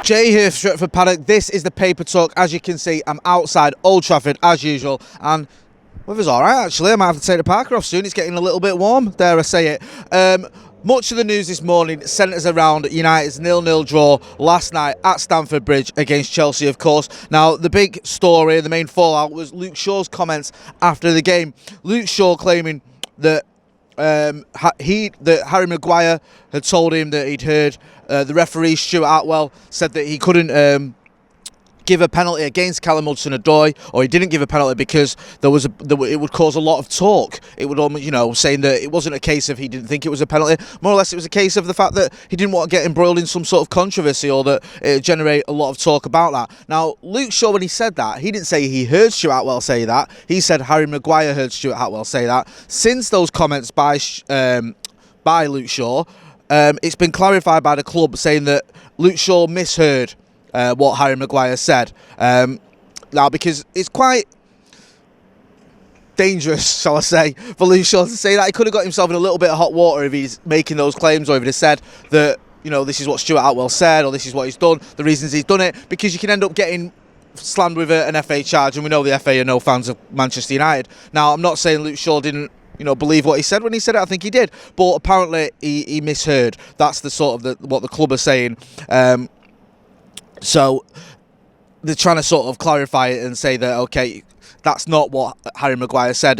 Jay here for Stretford Paddock. This is the paper talk. As you can see, I'm outside Old Trafford as usual, and weather's alright actually. I might have to take the parker off soon. It's getting a little bit warm, dare I say it. Much of the news this morning centres around United's 0-0 draw last night at Stamford Bridge against Chelsea, of course. Now, the big story, the main fallout, was Luke Shaw's comments after the game. Luke Shaw claiming that Harry Maguire had told him that he'd heard the referee Stuart Atwell said that he couldn't give a penalty against Callum Hudson-Odoi, or he didn't give a penalty because it would cause a lot of talk. It would almost, saying that it wasn't a case of he didn't think it was a penalty. More or less, it was a case of the fact that he didn't want to get embroiled in some sort of controversy, or that it would generate a lot of talk about that. Now, Luke Shaw, when he said that, he didn't say he heard Stuart Atwell say that. He said Harry Maguire heard Stuart Atwell say that. Since those comments by Luke Shaw, it's been clarified by the club saying that Luke Shaw misheard what Harry Maguire said. Now, because it's quite dangerous, shall I say, for Luke Shaw to say that. He could have got himself in a little bit of hot water if he's making those claims, or if he said that, this is what Stuart Atwell said, or this is what he's done, the reasons he's done it, because you can end up getting slammed with an FA charge, and we know the FA are no fans of Manchester United. Now, I'm not saying Luke Shaw didn't believe what he said when he said it. I think he did, but apparently he misheard. That's the sort of what the club are saying. So they're trying to sort of clarify it and say that, okay, that's not what Harry Maguire said.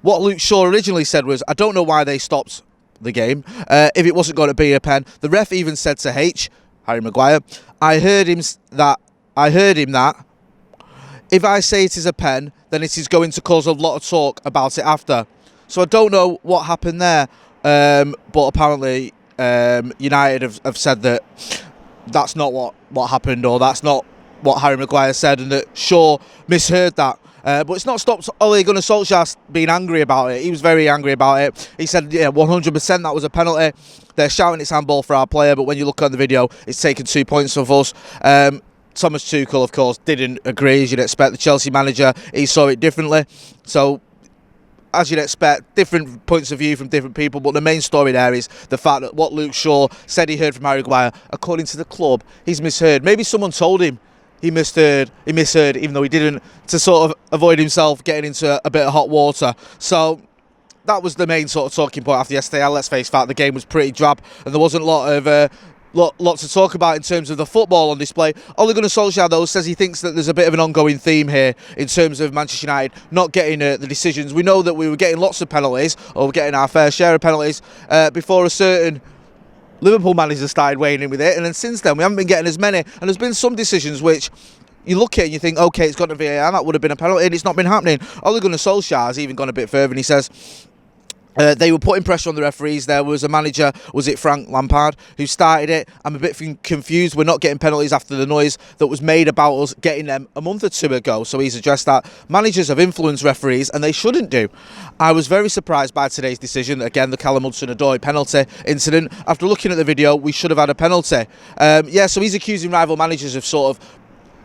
What Luke Shaw originally said was, I don't know why they stopped the game if it wasn't going to be a pen. The ref even said to Harry Maguire, I heard him that if I say it is a pen, then it is going to cause a lot of talk about it after. So I don't know what happened there, but apparently United have said that that's not what happened, or that's not what Harry Maguire said, and that Shaw misheard that. But it's not stopped Ole Gunnar Solskjaer being angry about it. He was very angry about it. He said, yeah, 100% that was a penalty. They're shouting it's handball for our player, but when you look at the video, it's taken 2 points of us. Thomas Tuchel, of course, didn't agree, as you'd expect. The Chelsea manager, he saw it differently. So, as you'd expect, different points of view from different people, but the main story there is the fact that what Luke Shaw said he heard from Harry Maguire, according to the club, he's misheard. Maybe someone told him he misheard, even though he didn't, to sort of avoid himself getting into a bit of hot water. So that was the main sort of talking point after yesterday. Let's face fact, the game was pretty drab, and there wasn't a lot to talk about in terms of the football on display. Ole Gunnar Solskjaer, though, says he thinks that there's a bit of an ongoing theme here in terms of Manchester United not getting the decisions. We know that we were getting lots of penalties, or we're getting our fair share of penalties, before a certain Liverpool manager started weighing in with it, and then since then we haven't been getting as many, and there's been some decisions which you look at and you think, okay, it's gone to VAR, that would have been a penalty, and it's not been happening. Ole Gunnar Solskjaer has even gone a bit further, and he says they were putting pressure on the referees. There was a manager, was it Frank Lampard, who started it. I'm a bit confused. We're not getting penalties after the noise that was made about us getting them a month or two ago. So he's addressed that. Managers have influenced referees, and they shouldn't do. I was very surprised by today's decision. Again, the Callum Hudson-Odoi penalty incident. After looking at the video, we should have had a penalty. So he's accusing rival managers of sort of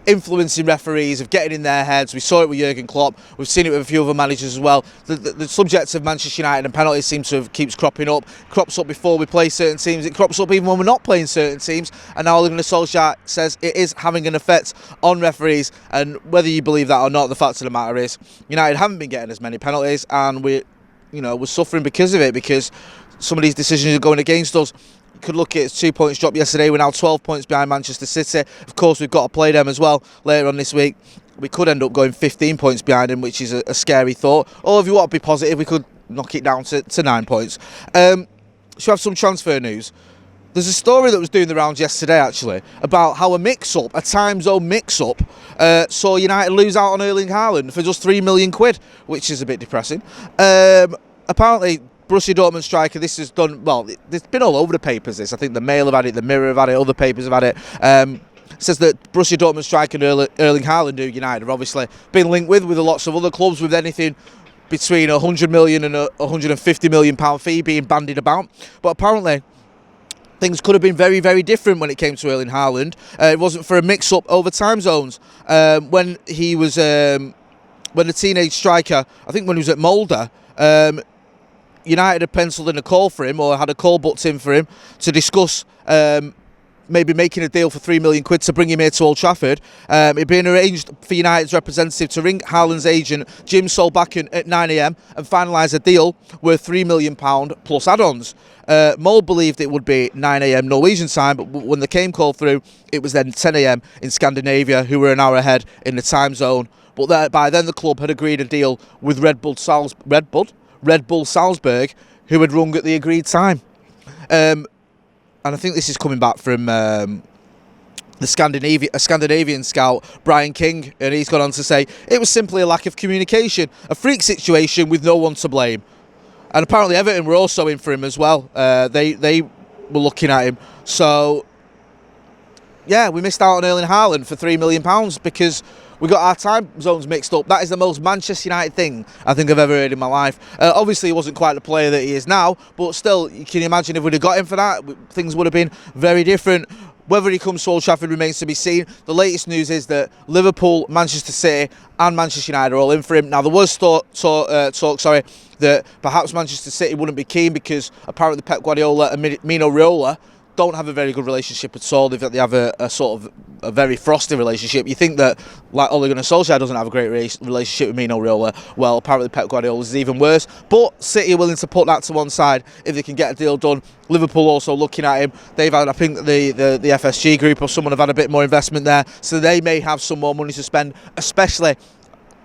influencing referees, of getting in their heads. We saw it with Jurgen Klopp. We've seen it with a few other managers as well. The subject of Manchester United and penalties seems to have keeps cropping up. Crops up before we play certain teams. It crops up even when we're not playing certain teams. And now Ole Gunnar Solskjaer says it is having an effect on referees. And whether you believe that or not, the fact of the matter is United haven't been getting as many penalties, and we're suffering because of it, because some of these decisions are going against us. Could look at 2 points drop yesterday. We're now 12 points behind Manchester City. Of course, we've got to play them as well later on this week. We could end up going 15 points behind them, which is a scary thought. Or if you want to be positive, we could knock it down to 9 points. Should we have some transfer news? There's a story that was doing the rounds yesterday, actually, about how a time zone mix-up, saw United lose out on Erling Haaland for just £3 million, which is a bit depressing. Apparently, Borussia Dortmund striker, this is done, well, it's been all over the papers, this. I think the Mail have had it, the Mirror have had it, other papers have had it. Says that Borussia Dortmund striker Erling Haaland, who United have obviously been linked with lots of other clubs, with anything between £100 million and a £150 million fee being bandied about. But apparently, things could have been very, very different when it came to Erling Haaland. It wasn't for a mix-up over time zones. When he was, when the teenage striker, I think when he was at Molde, United had penciled in a call for him, or had a call booked in for him to discuss maybe making a deal for £3 million to bring him here to Old Trafford. It'd been arranged for United's representative to ring Haaland's agent Jim Solbakken at 9 a.m. and finalise a deal worth £3 million plus add-ons. Mole believed it would be 9 a.m. Norwegian time, but when the game called through, it was then 10 a.m. in Scandinavia, who were an hour ahead in the time zone. But by then the club had agreed a deal with Red Bull Salzburg, who had rung at the agreed time. And I think this is coming back from a Scandinavian scout, Brian King, and he's gone on to say, it was simply a lack of communication, a freak situation with no one to blame. And apparently Everton were also in for him as well. They were looking at him. So, yeah, we missed out on Erling Haaland for £3 million because we got our time zones mixed up. That is the most Manchester United thing I think I've ever heard in my life. Obviously, he wasn't quite the player that he is now, but still, can you imagine if we'd have got him for that? Things would have been very different. Whether he comes to Old Trafford remains to be seen. The latest news is that Liverpool, Manchester City and Manchester United are all in for him. Now, there was talk, that perhaps Manchester City wouldn't be keen because apparently Pep Guardiola and Mino Raiola don't have a very good relationship at all. They have a sort of a very frosty relationship. You think that, like, Ole Gunnar Solskjaer doesn't have a great relationship with Mino Raiola. Well, apparently Pep Guardiola is even worse. But City are willing to put that to one side if they can get a deal done. Liverpool also looking at him. They've had, I think, the FSG group or someone have had a bit more investment there, so they may have some more money to spend, especially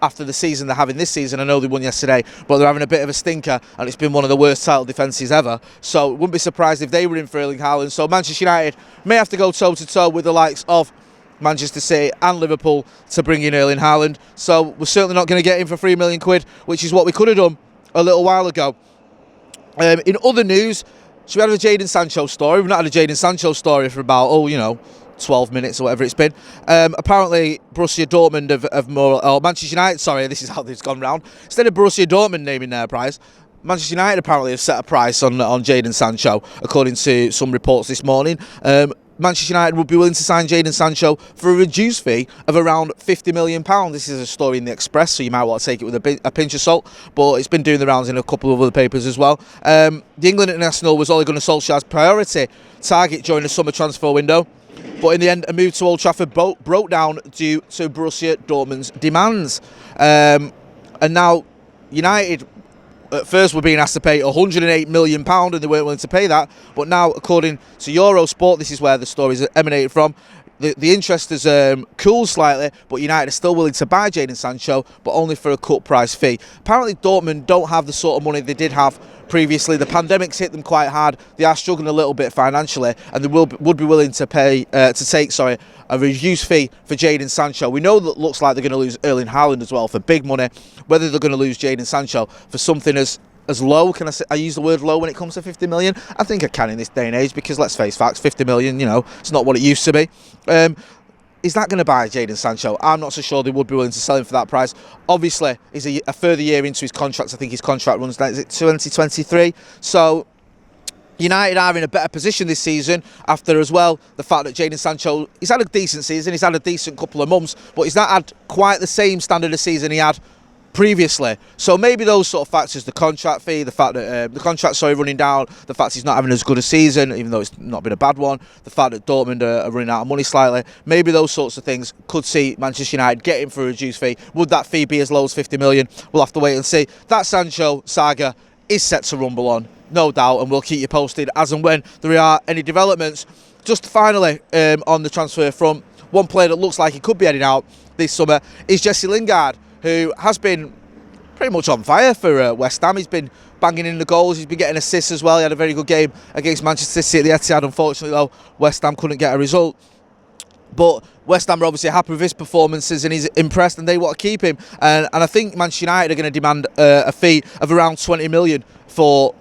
after the season they're having this season. I know they won yesterday, but they're having a bit of a stinker, and it's been one of the worst title defences ever. So wouldn't be surprised if they were in for Erling Haaland. So Manchester United may have to go toe-to-toe with the likes of Manchester City and Liverpool to bring in Erling Haaland. So we're certainly not going to get him for £3 million, which is what we could have done a little while ago. In other news, so we had a Jadon Sancho story. We've not had a Jadon Sancho story for about, 12 minutes or whatever it's been. Apparently, Borussia Dortmund Manchester United, sorry, this is how this has gone round. Instead of Borussia Dortmund naming their price, Manchester United apparently have set a price on Jadon Sancho, according to some reports this morning. Manchester United would be willing to sign Jadon Sancho for a reduced fee of around £50 million. This is a story in the Express, so you might want to take it with a pinch of salt, but it's been doing the rounds in a couple of other papers as well. The England international was Ole Gunnar Solskjaer's priority target during the summer transfer window, but in the end, a move to Old Trafford broke down due to Borussia Dortmund's demands. And now, United at first were being asked to pay £108 million and they weren't willing to pay that. But now, according to Eurosport, this is where the stories emanated from, the interest has cooled slightly, but United are still willing to buy Jadon Sancho, but only for a cut price fee. Apparently, Dortmund don't have the sort of money they did have previously. The pandemic's hit them quite hard. They are struggling a little bit financially, and they would be willing to take a reduced fee for Jadon Sancho. We know that looks like they're going to lose Erling Haaland as well for big money. Whether they're going to lose Jadon Sancho for something as low, can I use the word low when it comes to 50 million? I think I can in this day and age, because let's face facts, 50 million, it's not what it used to be. Is that going to buy Jadon Sancho? I'm not so sure they would be willing to sell him for that price. Obviously, he's a further year into his contract. I think his contract runs down, is it 2023? So United are in a better position this season after, as well, the fact that Jadon Sancho, he's had a decent season, he's had a decent couple of months, but he's not had quite the same standard of season he had previously. So maybe those sort of factors, the contract fee, the fact that the contract's running down, the fact he's not having as good a season, even though it's not been a bad one, the fact that Dortmund are running out of money slightly, maybe those sorts of things could see Manchester United get him for a reduced fee. Would that fee be as low as 50 million? We'll have to wait and see. That Sancho saga is set to rumble on, no doubt, and we'll keep you posted as and when there are any developments. Just finally, on the transfer front, one player that looks like he could be heading out this summer is Jesse Lingard, who has been pretty much on fire for West Ham. He's been banging in the goals, he's been getting assists as well. He had a very good game against Manchester City at the Etihad. Unfortunately, though, West Ham couldn't get a result. But West Ham are obviously happy with his performances and he's impressed and they want to keep him. And I think Manchester United are going to demand a fee of around 20 million for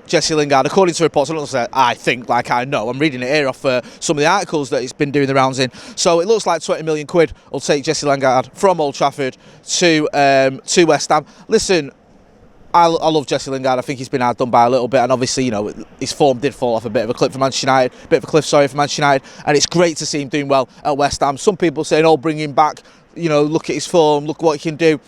Jesse Lingard, according to reports. I'm not saying I think, like I know. I'm reading it here off some of the articles that he's been doing the rounds in. So it looks like 20 million quid will take Jesse Lingard from Old Trafford to West Ham. Listen, I love Jesse Lingard. I think he's been outdone by a little bit, and obviously, his form did fall off a bit of a cliff for Manchester United, for Manchester United, and it's great to see him doing well at West Ham. Some people saying, bring him back, look at his form, look what he can do.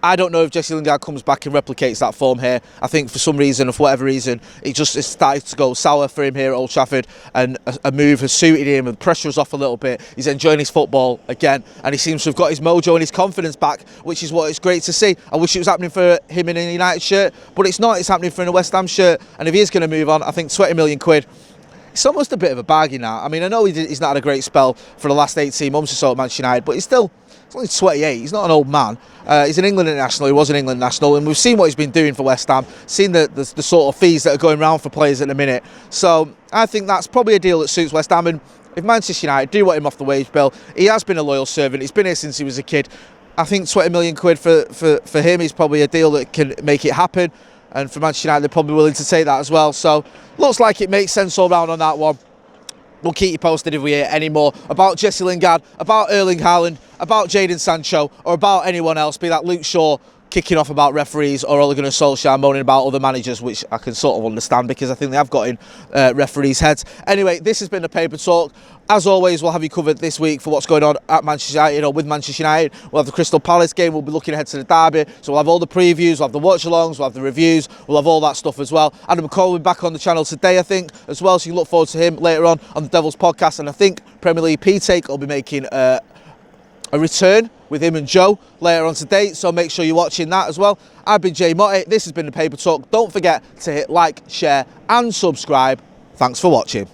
I don't know if Jesse Lingard comes back and replicates that form here. I think for some reason, or for whatever reason, it just is started to go sour for him here at Old Trafford, and a move has suited him, and the pressure is off a little bit. He's enjoying his football again, and he seems to have got his mojo and his confidence back, which is what it's great to see. I wish it was happening for him in a United shirt, but it's not. It's happening for him in a West Ham shirt, and if he is going to move on, I think 20 million quid. It's almost a bit of a bargain now. I mean, I know he's not had a great spell for the last 18 months or so at Manchester United, but he's only 28. He's not an old man. He's an England international. He was an England national, and we've seen what he's been doing for West Ham, seen the sort of fees that are going around for players at the minute. So I think that's probably a deal that suits West Ham. And if Manchester United do want him off the wage bill, he has been a loyal servant. He's been here since he was a kid. I think 20 million quid for him is probably a deal that can make it happen. And for Manchester United, they're probably willing to take that as well. So looks like it makes sense all round on that one. We'll keep you posted if we hear any more about Jesse Lingard, about Erling Haaland, about Jadon Sancho, or about anyone else, be that Luke Shaw kicking off about referees, or Ole Gunnar Solskjaer moaning about other managers, which I can sort of understand because I think they have got in referees' heads. Anyway, this has been the Paper Talk. As always, we'll have you covered this week for what's going on at Manchester United, or with Manchester United. We'll have the Crystal Palace game. We'll be looking ahead to the derby. So we'll have all the previews, we'll have the watch-alongs, we'll have the reviews, we'll have all that stuff as well. Adam McCall will be back on the channel today, I think, as well. So you look forward to him later on the Devils podcast. And I think Premier League P-Take will be making a return with him and Joe later on today, so make sure you're watching that as well. I've been Jay Motti. This has been the Paper Talk. Don't forget to hit like, share and subscribe. Thanks for watching.